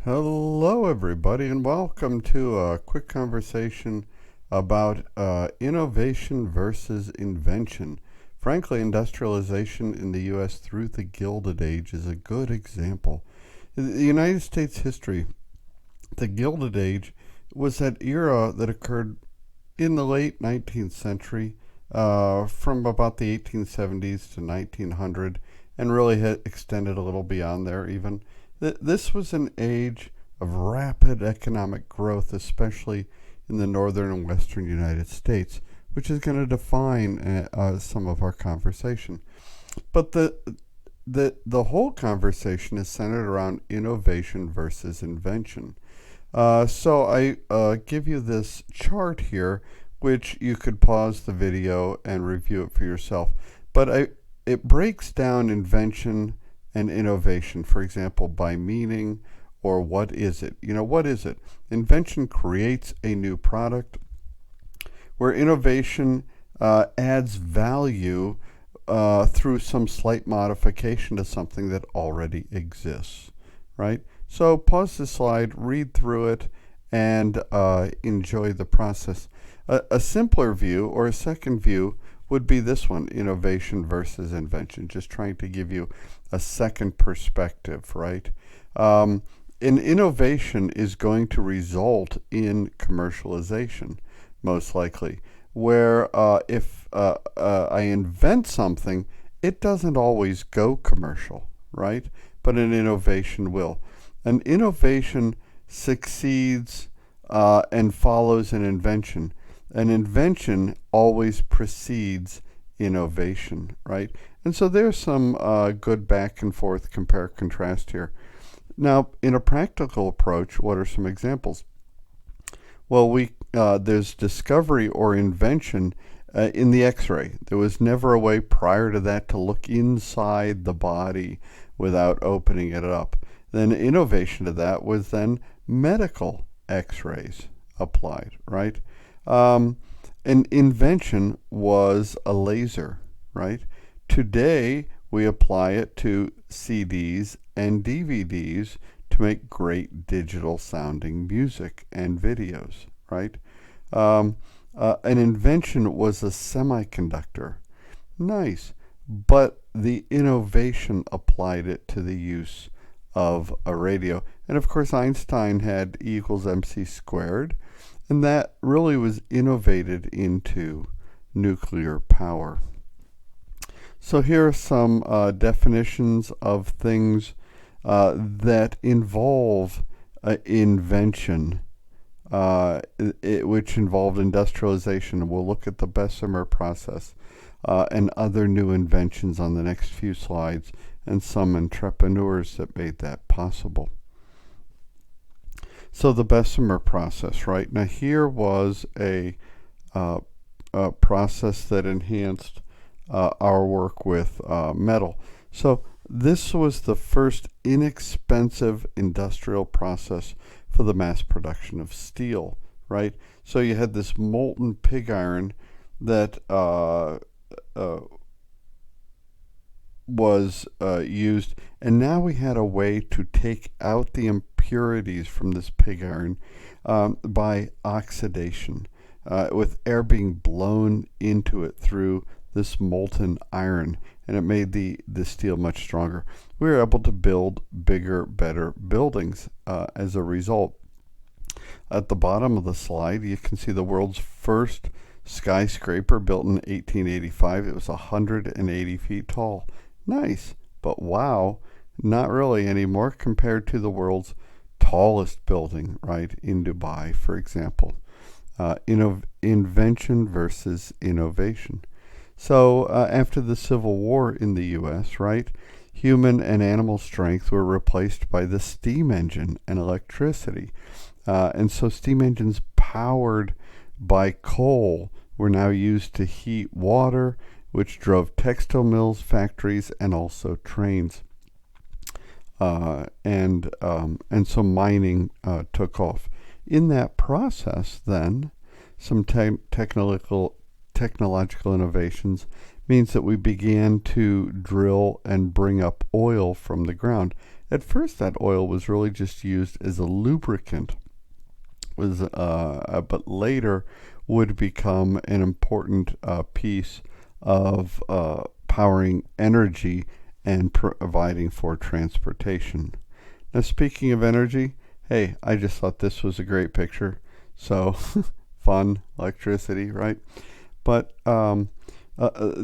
Hello, everybody, and welcome to a quick conversation about innovation versus invention. Frankly, industrialization in the U.S. through the Gilded Age is a good example. In the United States history, the Gilded Age was that era that occurred in the late 19th century, from about the 1870s to 1900, and really had extended a little beyond there even. This was an age of rapid economic growth, especially in the northern and western United States, which is going to define some of our conversation. But the whole conversation is centered around innovation versus invention. So I give you this chart here, which you could pause the video and review it for yourself. But it breaks down invention and innovation, for example, by meaning or what is it. What is it? Invention creates a new product, where innovation adds value through some slight modification to something that already exists, right? So pause the slide, read through it, and enjoy the process. A simpler view or a second view would be this one, innovation versus invention, just trying to give you a second perspective, right? An innovation is going to result in commercialization, most likely, where if I invent something, it doesn't always go commercial, right? But an innovation will. An innovation succeeds and follows an invention. An invention always precedes innovation, right? And so there's some good back and forth compare contrast here. Now, in a practical approach, what are some examples? Well, there's discovery or invention in the X-ray. There was never a way prior to that to look inside the body without opening it up. Then innovation to that was then medical X-rays applied, right? An invention was a laser, right? Today, we apply it to CDs and DVDs to make great digital sounding music and videos, right? An invention was a semiconductor. Nice. But the innovation applied it to the use of a radio. And of course, Einstein had E equals mc squared. And that really was innovated into nuclear power. So here are some definitions of things that involve invention, which involved industrialization. We'll look at the Bessemer process and other new inventions on the next few slides, and some entrepreneurs that made that possible. So the Bessemer process, right? Now here was a process that enhanced our work with metal. So this was the first inexpensive industrial process for the mass production of steel, right? So you had this molten pig iron that was used, and now we had a way to take out the impurities from this pig iron by oxidation, with air being blown into it through this molten iron, and it made the steel much stronger. We were able to build bigger, better buildings as a result. At the bottom of the slide, you can see the world's first skyscraper built in 1885. It was 180 feet tall. Nice, but wow, not really anymore compared to the world's tallest building, right, in Dubai, for example. Invention versus innovation. So after the Civil War in the U.S., right, human and animal strength were replaced by the steam engine and electricity. And so steam engines powered by coal were now used to heat water, which drove textile mills, factories, and also trains. And so mining took off. In that process, then, some technological innovations means that we began to drill and bring up oil from the ground. At first, that oil was really just used as a lubricant, but later would become an important piece of powering energy and providing for transportation. Now, speaking of energy, hey, I just thought this was a great picture. So, fun, electricity, right? But the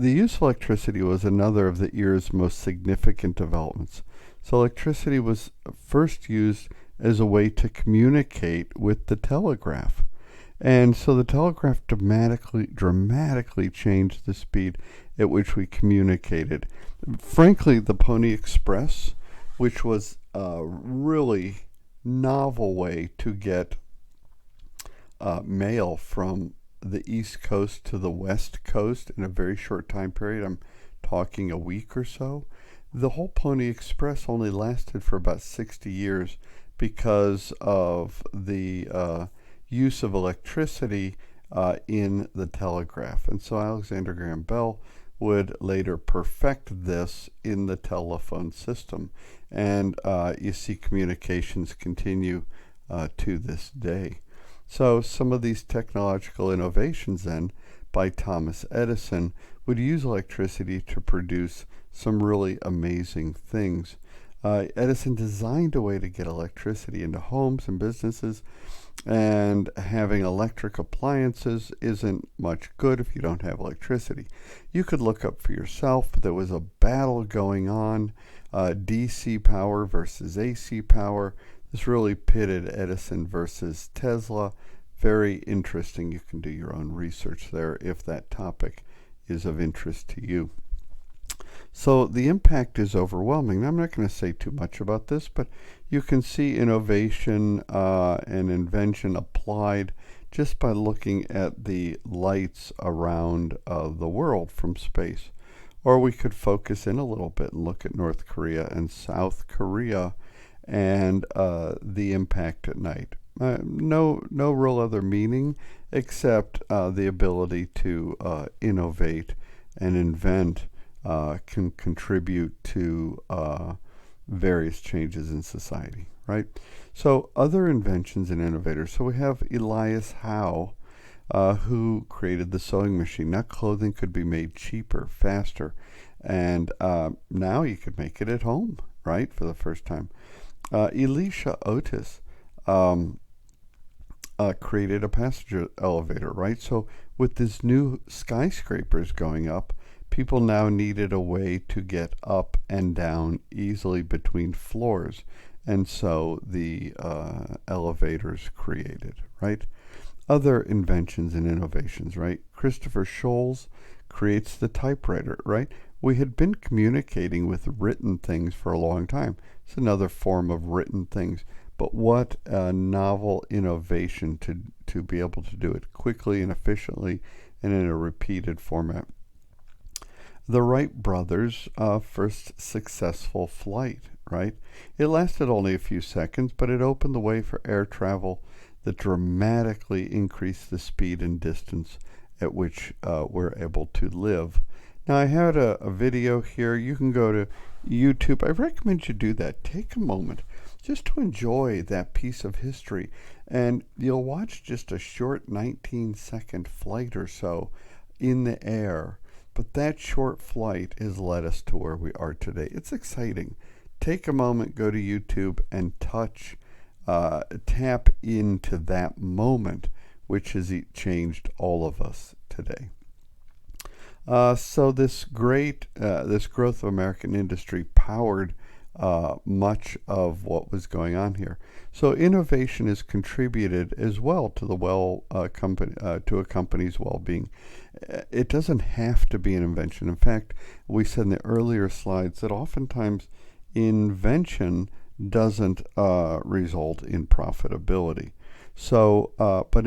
use of electricity was another of the era's most significant developments. So electricity was first used as a way to communicate with the telegraph. And so the telegraph dramatically changed the speed at which we communicated. Frankly, the Pony Express, which was a really novel way to get mail from the East Coast to the West Coast in a very short time period. I'm talking a week or so. The whole Pony Express only lasted for about 60 years because of the use of electricity in the telegraph. And so Alexander Graham Bell would later perfect this in the telephone system. And you see communications continue to this day. So some of these technological innovations then by Thomas Edison would use electricity to produce some really amazing things. Edison designed a way to get electricity into homes and businesses, and having electric appliances isn't much good if you don't have electricity. You could look up for yourself. There was a battle going on, DC power versus AC power. This really pitted Edison versus Tesla. Very interesting. You can do your own research there if that topic is of interest to you. So the impact is overwhelming. Now, I'm not going to say too much about this, but you can see innovation and invention applied just by looking at the lights around the world from space. Or we could focus in a little bit and look at North Korea and South Korea and the impact at night. No real other meaning except the ability to innovate and invent can contribute to various changes in society, right? So other inventions and innovators. So we have Elias Howe, who created the sewing machine. Now clothing could be made cheaper, faster, and now you could make it at home, right, for the first time. Elisha Otis created a passenger elevator, right? So with this new skyscrapers going up, people now needed a way to get up and down easily between floors. And so the elevators created, right? Other inventions and innovations, right? Christopher Sholes creates the typewriter, right? We had been communicating with written things for a long time. It's another form of written things. But what a novel innovation to be able to do it quickly and efficiently and in a repeated format. The Wright brothers' first successful flight, right? It lasted only a few seconds, but it opened the way for air travel that dramatically increased the speed and distance at which we're able to live. Now, I had a video here. You can go to YouTube. I recommend you do that. Take a moment just to enjoy that piece of history. And you'll watch just a short 19-second flight or so in the air. But that short flight has led us to where we are today. It's exciting. Take a moment, go to YouTube, and tap into that moment, which has changed all of us today. So this growth of American industry powered much of what was going on here. So innovation has contributed as well to to a company's well-being. It doesn't have to be an invention. In fact, we said in the earlier slides that oftentimes invention doesn't result in profitability. So, but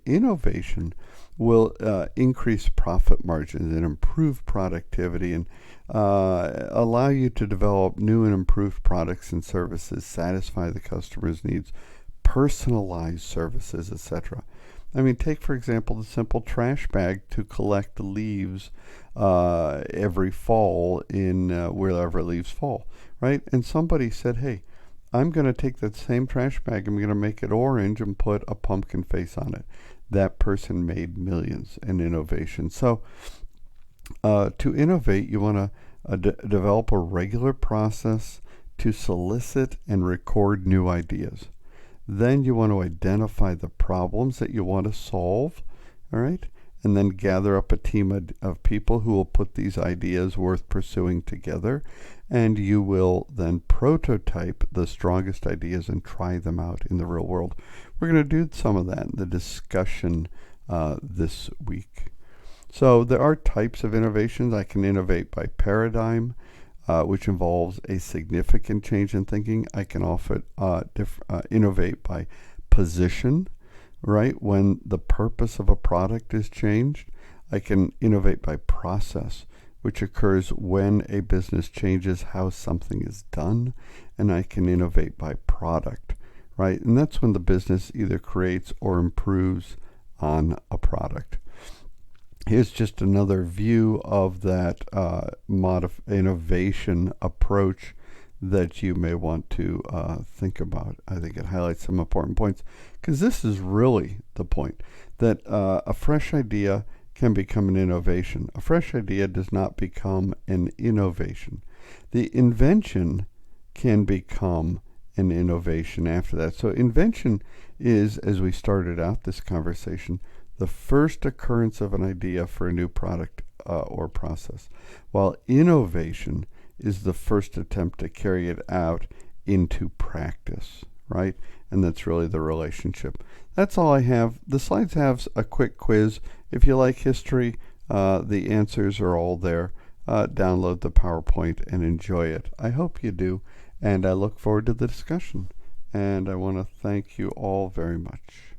innovation will increase profit margins and improve productivity and allow you to develop new and improved products and services, satisfy the customer's needs, personalize services, etc. I mean, take, for example, the simple trash bag to collect leaves every fall in wherever leaves fall, right? And somebody said, hey, I'm going to take that same trash bag, I'm going to make it orange and put a pumpkin face on it. That person made millions in innovation. So to innovate, you want to develop a regular process to solicit and record new ideas. Then you want to identify the problems that you want to solve, all right? And then gather up a team of people who will put these ideas worth pursuing together. And you will then prototype the strongest ideas and try them out in the real world. We're going to do some of that in the discussion this week. So there are types of innovations. I can innovate by paradigm, which involves a significant change in thinking. I can often innovate by position, right? When the purpose of a product is changed. I can innovate by process, which occurs when a business changes how something is done. And I can innovate by product, right? And that's when the business either creates or improves on a product. Here's just another view of that innovation approach that you may want to think about. I think it highlights some important points, because this is really the point, that a fresh idea can become an innovation. A fresh idea does not become an innovation. The invention can become an innovation after that. So invention is, as we started out this conversation, the first occurrence of an idea for a new product or process, while innovation is the first attempt to carry it out into practice, right? And that's really the relationship. That's all I have. The slides have a quick quiz. If you like history, the answers are all there. Download the PowerPoint and enjoy it. I hope you do, and I look forward to the discussion. And I want to thank you all very much.